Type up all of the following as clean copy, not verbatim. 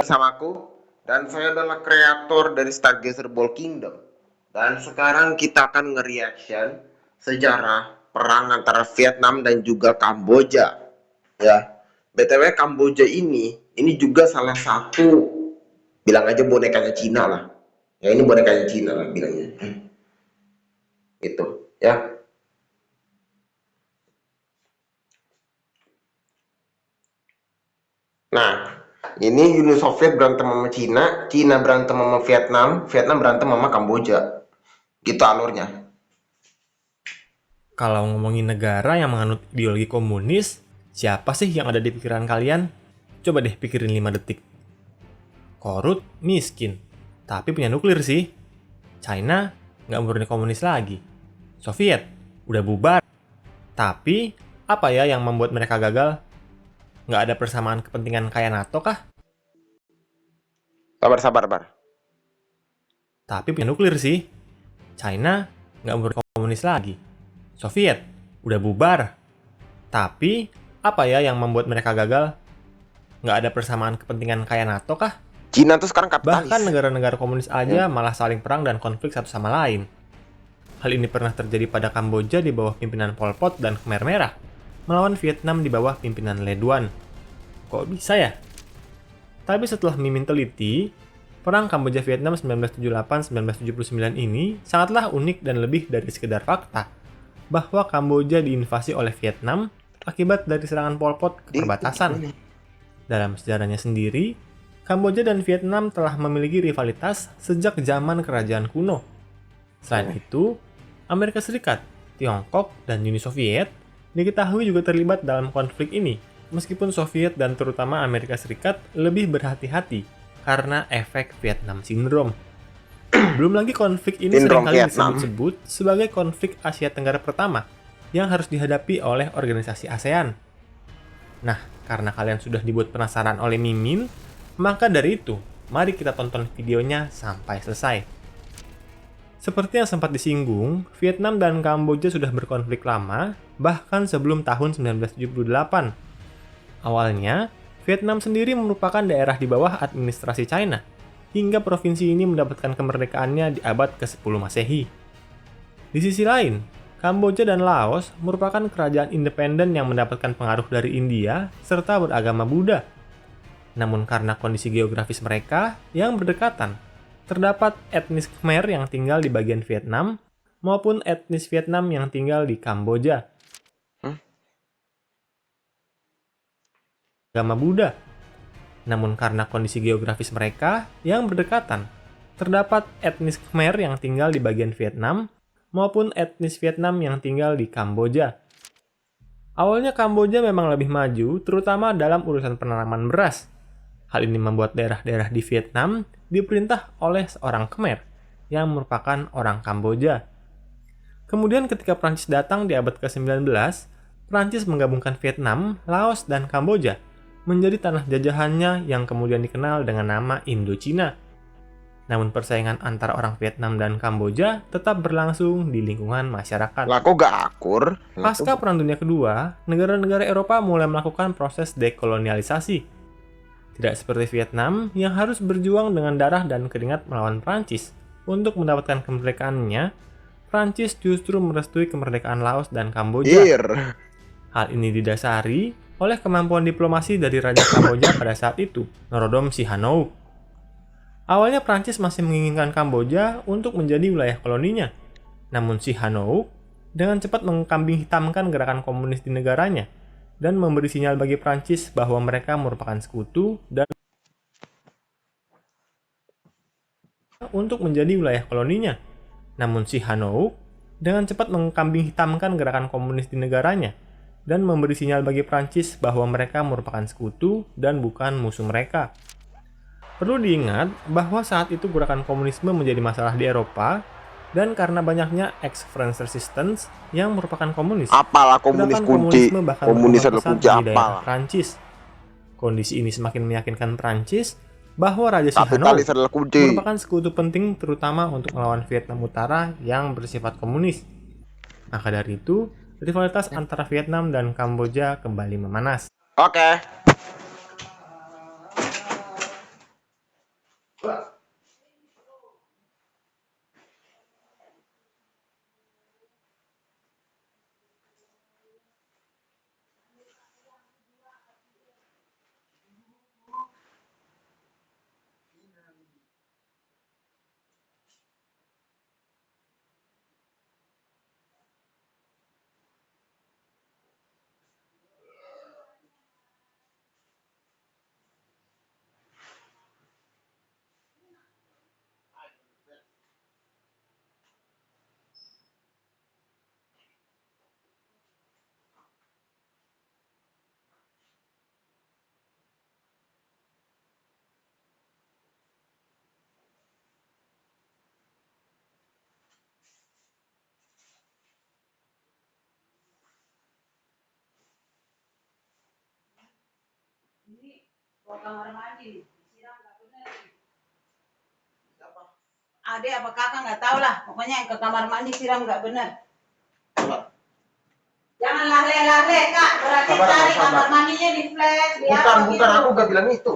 bersamaku dan saya adalah kreator dari Stargazer Ball Kingdom. Dan sekarang kita akan nge-reaction sejarah perang antara Vietnam dan juga Kamboja. Ya, BTW Kamboja ini juga salah satu, bilang aja bonekanya Cina lah. Ya, ini bonekanya Cina lah bilangnya. Itu, ya. Nah, ini Uni Soviet berantem sama Cina, Cina berantem sama Vietnam, Vietnam berantem sama Kamboja. Gitu alurnya. Kalau ngomongin negara yang menganut ideologi komunis, siapa sih yang ada di pikiran kalian? Coba deh pikirin 5 detik. Korut, miskin, tapi punya nuklir sih. China, nggak murni komunis lagi. Soviet, udah bubar. Tapi, apa ya yang membuat mereka gagal? Nggak ada persamaan kepentingan kayak NATO kah? Sabar. Tapi punya nuklir sih. China, nggak murni komunis lagi. Soviet, udah bubar. Tapi, apa ya yang membuat mereka gagal? Nggak ada persamaan kepentingan kayak NATO kah? Cina tuh sekarang kapitalis. Bahkan negara-negara komunis aja malah saling perang dan konflik satu sama lain. Hal ini pernah terjadi pada Kamboja di bawah pimpinan Pol Pot dan Khmer Merah, melawan Vietnam di bawah pimpinan Le Duan. Kok bisa ya? Tapi setelah mimin teliti, perang Kamboja-Vietnam 1978-1979 ini sangatlah unik dan lebih dari sekedar fakta bahwa Kamboja diinvasi oleh Vietnam akibat dari serangan Pol Pot ke perbatasan. Dalam sejarahnya sendiri, Kamboja dan Vietnam telah memiliki rivalitas sejak zaman kerajaan kuno. Selain itu, Amerika Serikat, Tiongkok, dan Uni Soviet diketahui juga terlibat dalam konflik ini, meskipun Soviet dan terutama Amerika Serikat lebih berhati-hati karena efek Vietnam Syndrome. Belum lagi konflik ini seringkali disebut-sebut sebagai konflik Asia Tenggara pertama yang harus dihadapi oleh organisasi ASEAN. Nah, karena kalian sudah dibuat penasaran oleh Mimin, maka dari itu, mari kita tonton videonya sampai selesai. Seperti yang sempat disinggung, Vietnam dan Kamboja sudah berkonflik lama, bahkan sebelum tahun 1978. Awalnya, Vietnam sendiri merupakan daerah di bawah administrasi China, hingga provinsi ini mendapatkan kemerdekaannya di abad ke-10 Masehi. Di sisi lain, Kamboja dan Laos merupakan kerajaan independen yang mendapatkan pengaruh dari India serta beragama Buddha. Namun karena kondisi geografis mereka yang berdekatan, terdapat etnis Khmer yang tinggal di bagian Vietnam maupun etnis Vietnam yang tinggal di Kamboja. Agama Buddha. Namun karena kondisi geografis mereka yang berdekatan, terdapat etnis Khmer yang tinggal di bagian Vietnam maupun etnis Vietnam yang tinggal di Kamboja. Awalnya Kamboja memang lebih maju, terutama dalam urusan penanaman beras. Hal ini membuat daerah-daerah di Vietnam diperintah oleh seorang Khmer yang merupakan orang Kamboja. Kemudian ketika Prancis datang di abad ke-19, Prancis menggabungkan Vietnam, Laos, dan Kamboja menjadi tanah jajahannya yang kemudian dikenal dengan nama Indochina. Namun persaingan antara orang Vietnam dan Kamboja tetap berlangsung di lingkungan masyarakat. Lah kok gak akur? Pasca Perang Dunia Kedua, negara-negara Eropa mulai melakukan proses dekolonialisasi. Tidak seperti Vietnam yang harus berjuang dengan darah dan keringat melawan Prancis. Untuk mendapatkan kemerdekaannya, Prancis justru merestui kemerdekaan Laos dan Kamboja. Hal ini didasari oleh kemampuan diplomasi dari Raja Kamboja pada saat itu, Norodom Sihanouk. Awalnya Prancis masih menginginkan Kamboja untuk menjadi wilayah koloninya. Namun Sihanouk dengan cepat mengkambing hitamkan gerakan komunis di negaranya dan memberi sinyal bagi Prancis bahwa mereka merupakan sekutu dan untuk menjadi wilayah koloninya. Namun Sihanouk dengan cepat mengkambing hitamkan gerakan komunis di negaranya dan memberi sinyal bagi Prancis bahwa mereka merupakan sekutu dan bukan musuh mereka. Perlu diingat bahwa saat itu gerakan komunisme menjadi masalah di Eropa dan karena banyaknya ex-French resistance yang merupakan komunis. Apalah komunis kunci. Komunis adalah kunci apa? Prancis. Kondisi ini semakin meyakinkan Prancis bahwa Raja Sihanouk merupakan sekutu penting terutama untuk melawan Vietnam Utara yang bersifat komunis. Maka dari itu, rivalitas antara Vietnam dan Kamboja kembali memanas. Oke. Ini bawa kamar mandi, disiram nggak benar. Adek apa kakak nggak tahu lah, pokoknya yang ke kamar mandi siram nggak benar. Jangan lahle-lahle kak, berarti Sabar, cari sabar. kamar mandinya di flash. Bukan, aku gak bilang itu.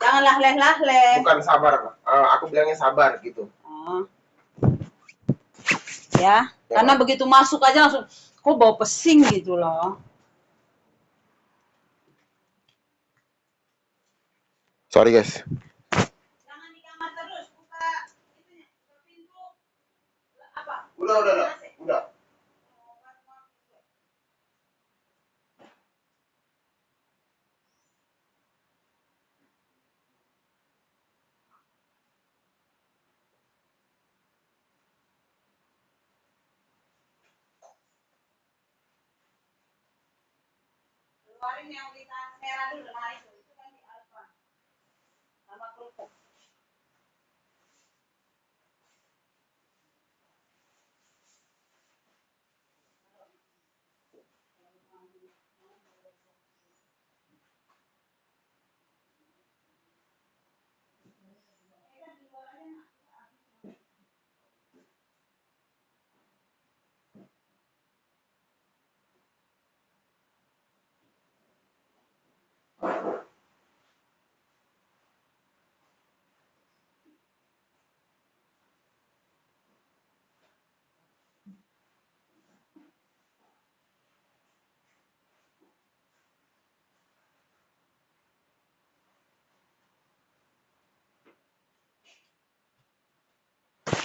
Jangan lahle-lahle. Bukan sabar, aku bilangnya sabar gitu. Oh. Ya, karena begitu masuk aja langsung, kok bau pesing gitu loh. Sorry guys. Jangan di kamar terus, buka itunya, buka pintu. Apa? Udah. Keluarin yang di tas merah dulu, nah itu kan di Alfa. Sama kerupuk.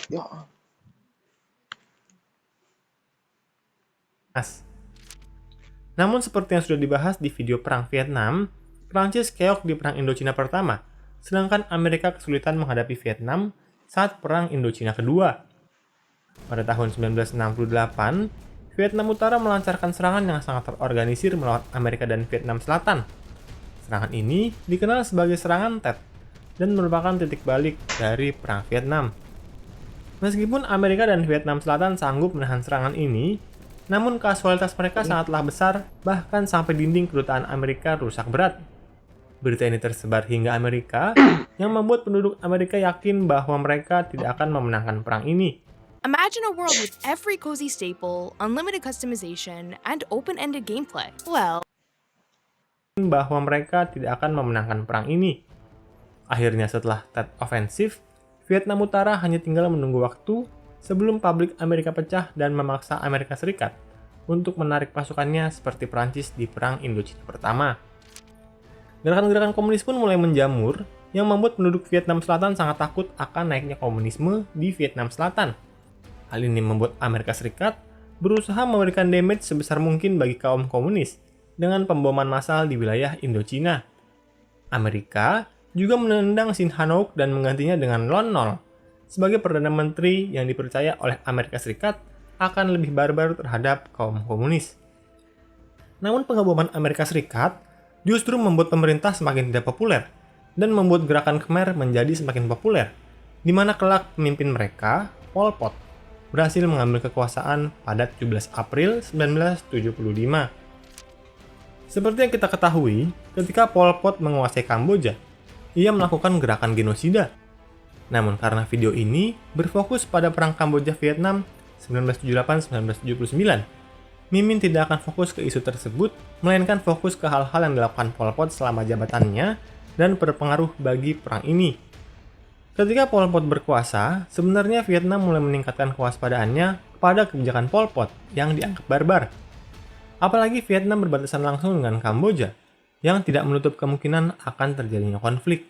Ya. Namun seperti yang sudah dibahas di video Perang Vietnam, Prancis keok di Perang Indochina pertama, sedangkan Amerika kesulitan menghadapi Vietnam saat Perang Indochina kedua. Pada tahun 1968, Vietnam Utara melancarkan serangan yang sangat terorganisir melawan Amerika dan Vietnam Selatan. Serangan ini dikenal sebagai serangan Tet dan merupakan titik balik dari Perang Vietnam. Meskipun Amerika dan Vietnam Selatan sanggup menahan serangan ini, namun kasualitas mereka sangatlah besar, bahkan sampai dinding kedutaan Amerika rusak berat. Berita ini tersebar hingga Amerika, yang membuat penduduk Amerika yakin bahwa mereka tidak akan memenangkan perang ini. Imagine a world with every cozy staple, unlimited customization, and open-ended gameplay. Well, Bahwa mereka tidak akan memenangkan perang ini. Akhirnya setelah Tet Offensive, Vietnam Utara hanya tinggal menunggu waktu sebelum publik Amerika pecah dan memaksa Amerika Serikat untuk menarik pasukannya seperti Prancis di Perang Indochina pertama. Gerakan-gerakan komunis pun mulai menjamur yang membuat penduduk Vietnam Selatan sangat takut akan naiknya komunisme di Vietnam Selatan. Hal ini membuat Amerika Serikat berusaha memberikan damage sebesar mungkin bagi kaum komunis dengan pemboman massal di wilayah Indochina. Amerika juga menendang Sihanouk dan menggantinya dengan Lon Nol sebagai Perdana Menteri yang dipercaya oleh Amerika Serikat akan lebih barbar terhadap kaum komunis. Namun pengeboman Amerika Serikat justru membuat pemerintah semakin tidak populer dan membuat gerakan Khmer menjadi semakin populer, di mana kelak pemimpin mereka, Pol Pot, berhasil mengambil kekuasaan pada 17 April 1975. Seperti yang kita ketahui, ketika Pol Pot menguasai Kamboja, ia melakukan gerakan genosida. Namun karena video ini berfokus pada Perang Kamboja-Vietnam 1978-1979, Mimin tidak akan fokus ke isu tersebut, melainkan fokus ke hal-hal yang dilakukan Pol Pot selama jabatannya dan berpengaruh bagi perang ini. Ketika Pol Pot berkuasa, sebenarnya Vietnam mulai meningkatkan kewaspadaannya pada kebijakan Pol Pot yang dianggap barbar. Apalagi Vietnam berbatasan langsung dengan Kamboja, yang tidak menutup kemungkinan akan terjadinya konflik.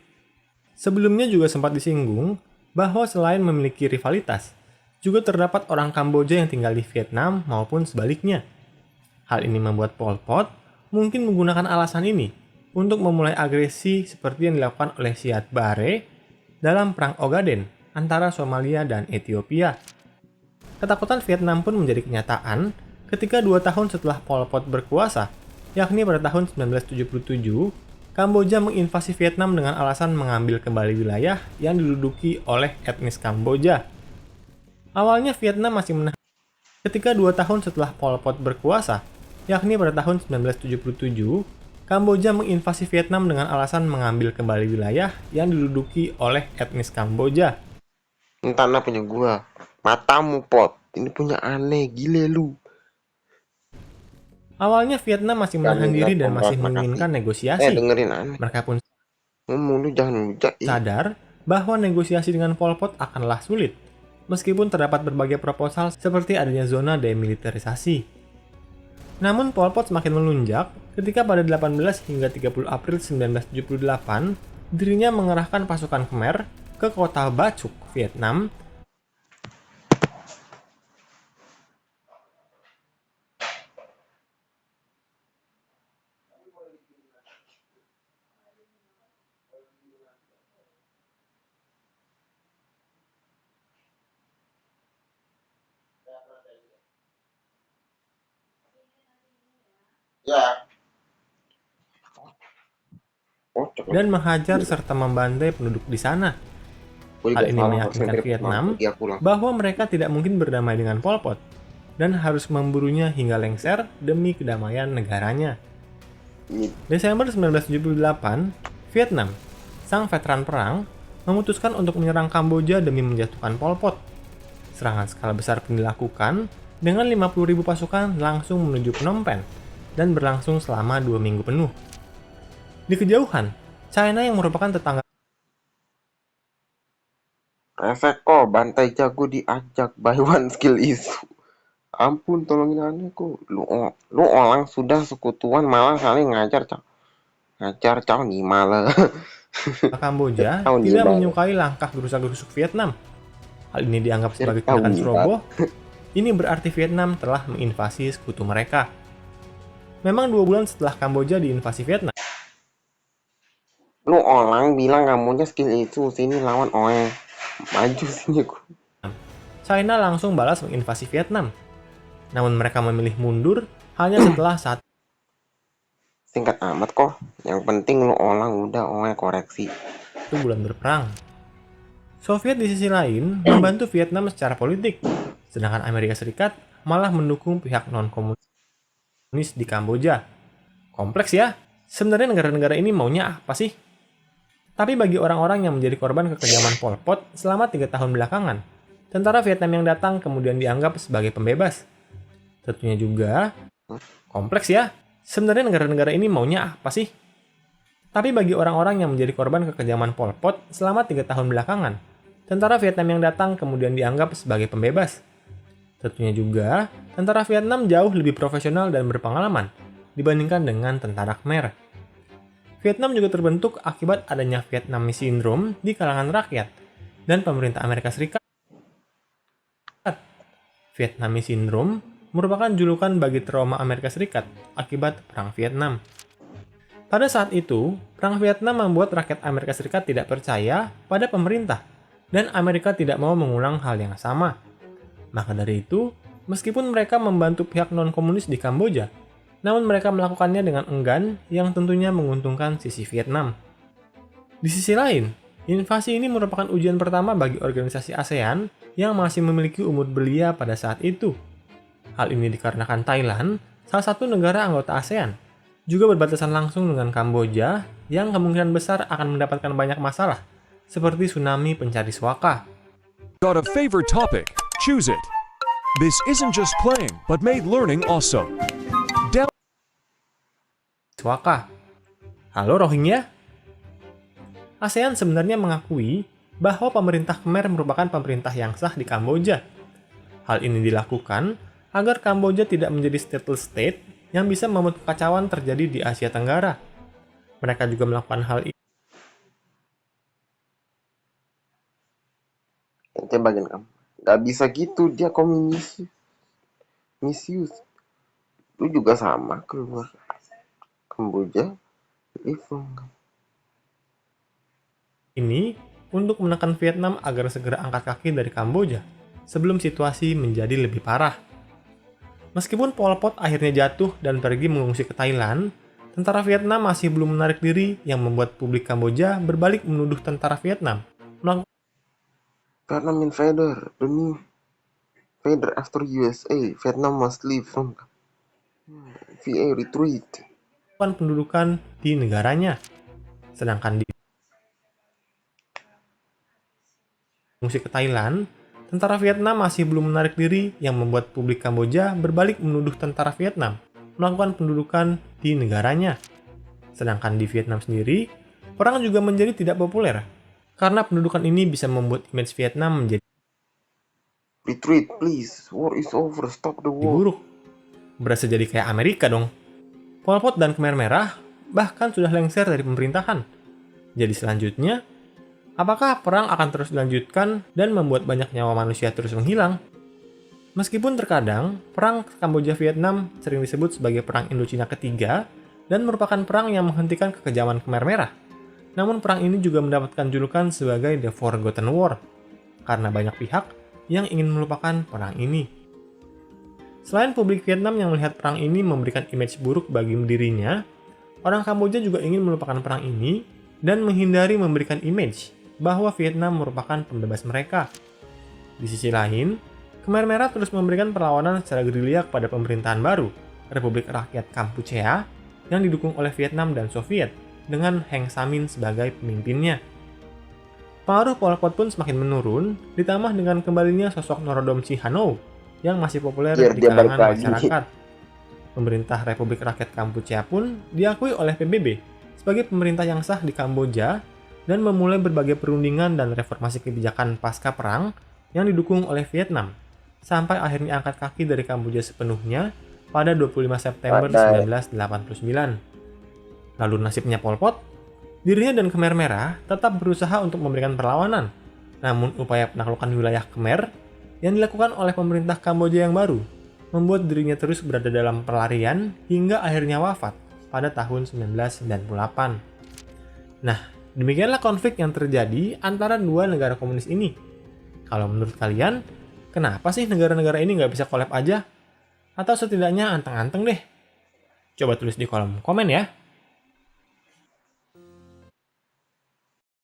Sebelumnya juga sempat disinggung bahwa selain memiliki rivalitas, juga terdapat orang Kamboja yang tinggal di Vietnam maupun sebaliknya. Hal ini membuat Pol Pot mungkin menggunakan alasan ini untuk memulai agresi seperti yang dilakukan oleh Siad Barre dalam Perang Ogaden antara Somalia dan Ethiopia. Ketakutan Vietnam pun menjadi kenyataan ketika 2 tahun setelah Pol Pot berkuasa, yakni pada tahun 1977, Kamboja menginvasi Vietnam dengan alasan mengambil kembali wilayah yang diduduki oleh etnis Kamboja. Awalnya Vietnam masih menahan ketika 2 tahun setelah Pol Pot berkuasa, yakni pada tahun 1977, Kamboja menginvasi Vietnam dengan alasan mengambil kembali wilayah yang diduduki oleh etnis Kamboja. Ini tanah punya gua. Matamu, Pot. Ini punya aneh, gile lu. Awalnya Vietnam masih menahan diri dan masih menginginkan negosiasi. Dengerin aneh. Mereka pun Ngomong lu jangan lujak. sadar bahwa negosiasi dengan Pol Pot akanlah sulit, meskipun terdapat berbagai proposal seperti adanya zona demilitarisasi. Namun Pol Pot semakin melunjak ketika pada 18 hingga 30 April 1978, dirinya mengerahkan pasukan Khmer ke kota Ba Chuk, Vietnam. Ya. Dan menghajar serta membantai penduduk di sana. Hal ini meyakinkan Vietnam bahwa mereka tidak mungkin berdamai dengan Pol Pot dan harus memburunya hingga lengser demi kedamaian negaranya. Desember 1978, Vietnam, sang veteran perang, memutuskan untuk menyerang Kamboja demi menjatuhkan Pol Pot. Serangan skala besar pun dilakukan dengan 50.000 pasukan langsung menuju Phnom Penh dan berlangsung selama 2 minggu penuh. Di kejauhan, China yang merupakan tetangga Efek kok bantai jago diajak by one skill isu. Ampun tolongin aneh kok. Lu orang sudah sekutuan malah saling ngajar cak. Ngajar cak nih malah. Kamboja Tahun tidak ini, menyukai langkah gerusa-gerusuk Vietnam. Hal ini dianggap sebagai tindakan ceroboh. Ini berarti Vietnam telah menginvasi sekutu mereka. Memang 2 bulan setelah Kamboja diinvasi Vietnam, Lu orang bilang kamunya skill itu sini lawan oeng. Maju sini gua. China langsung balas menginvasi Vietnam. Namun mereka memilih mundur hanya setelah 1 Singkat amat kok. Yang penting lu orang udah oeng koreksi. bulan berperang. Soviet di sisi lain membantu Vietnam secara politik, sedangkan Amerika Serikat malah mendukung pihak non-komunis di Kamboja. Kompleks ya, sebenarnya negara-negara ini maunya apa sih? Tapi bagi orang-orang yang menjadi korban kekejaman Pol Pot selama 3 tahun belakangan, tentara Vietnam yang datang kemudian dianggap sebagai pembebas. Tentunya juga, kompleks ya, sebenarnya negara-negara ini maunya apa sih? Tapi bagi orang-orang yang menjadi korban kekejaman Pol Pot selama 3 tahun belakangan, tentara Vietnam yang datang kemudian dianggap sebagai pembebas. Tentunya juga, tentara Vietnam jauh lebih profesional dan berpengalaman dibandingkan dengan tentara Khmer. Vietnam juga terbentuk akibat adanya Vietnamese Syndrome di kalangan rakyat dan pemerintah Amerika Serikat. Vietnamese Syndrome merupakan julukan bagi trauma Amerika Serikat akibat Perang Vietnam. Pada saat itu, Perang Vietnam membuat rakyat Amerika Serikat tidak percaya pada pemerintah, dan Amerika tidak mau mengulang hal yang sama. Maka dari itu, meskipun mereka membantu pihak non-komunis di Kamboja, namun mereka melakukannya dengan enggan yang tentunya menguntungkan sisi Vietnam. Di sisi lain, invasi ini merupakan ujian pertama bagi organisasi ASEAN yang masih memiliki umur belia pada saat itu. Hal ini dikarenakan Thailand, salah satu negara anggota ASEAN, juga berbatasan langsung dengan Kamboja yang kemungkinan besar akan mendapatkan banyak masalah, seperti tsunami pencari suaka. Got a favorite topic? Choose it. This isn't just playing, but made learning awesome. Suaka. Halo Rohingya. ASEAN sebenarnya mengakui bahwa pemerintah Khmer merupakan pemerintah yang sah di Kamboja. Hal ini dilakukan agar Kamboja tidak menjadi stateless state yang bisa membuat kekacauan terjadi di Asia Tenggara. Mereka juga melakukan hal ini. Ente bagian kamu. Gak bisa gitu, dia komunis. Misuse. Lu juga sama keluar Kamboja. Leave from Ini untuk menekan Vietnam agar segera angkat kaki dari Kamboja sebelum situasi menjadi lebih parah. Meskipun Pol Pot akhirnya jatuh dan pergi mengungsi ke Thailand, tentara Vietnam masih belum menarik diri yang membuat publik Kamboja berbalik menuduh tentara Vietnam melakukan Vietnam invader, the new invader after USA. Vietnam must leave from VA retreat. pendudukan di negaranya. Sedangkan di mengungsi ke Thailand, tentara Vietnam masih belum menarik diri yang membuat publik Kamboja berbalik menuduh tentara Vietnam melakukan pendudukan di negaranya. Sedangkan di Vietnam sendiri, perang juga menjadi tidak populer karena pendudukan ini bisa membuat image Vietnam menjadi Retreat, please. War is over. Stop the war. buruk. Berasa jadi kayak Amerika dong. Pol Pot dan Khmer Merah bahkan sudah lengser dari pemerintahan. Jadi selanjutnya, apakah perang akan terus dilanjutkan dan membuat banyak nyawa manusia terus menghilang? Meskipun terkadang, perang Kamboja-Vietnam sering disebut sebagai Perang Indochina ketiga dan merupakan perang yang menghentikan kekejaman Khmer Merah. Namun perang ini juga mendapatkan julukan sebagai The Forgotten War, karena banyak pihak yang ingin melupakan perang ini. Selain publik Vietnam yang melihat perang ini memberikan image buruk bagi dirinya, orang Kamboja juga ingin melupakan perang ini dan menghindari memberikan image bahwa Vietnam merupakan pembebas mereka. Di sisi lain, Khmer Merah terus memberikan perlawanan secara gerilya kepada pemerintahan baru, Republik Rakyat Kampuchea, yang didukung oleh Vietnam dan Soviet, dengan Heng Samrin sebagai pemimpinnya. Pengaruh Pol Pot pun semakin menurun, ditambah dengan kembalinya sosok Norodom Sihanouk yang masih populer Biar di dia balik kalangan lagi. masyarakat. Pemerintah Republik Rakyat Kampuchea pun diakui oleh PBB sebagai pemerintah yang sah di Kamboja dan memulai berbagai perundingan dan reformasi kebijakan pasca perang yang didukung oleh Vietnam, sampai akhirnya angkat kaki dari Kamboja sepenuhnya pada 25 September 1989. Lalu nasibnya Pol Pot? Dirinya dan Khmer Merah tetap berusaha untuk memberikan perlawanan. Namun upaya penaklukan wilayah Khmer yang dilakukan oleh pemerintah Kamboja yang baru membuat dirinya terus berada dalam pelarian hingga akhirnya wafat pada tahun 1998. Nah, demikianlah konflik yang terjadi antara dua negara komunis ini. Kalau menurut kalian, kenapa sih negara-negara ini nggak bisa collab aja? Atau setidaknya anteng-anteng deh? Coba tulis di kolom komen ya.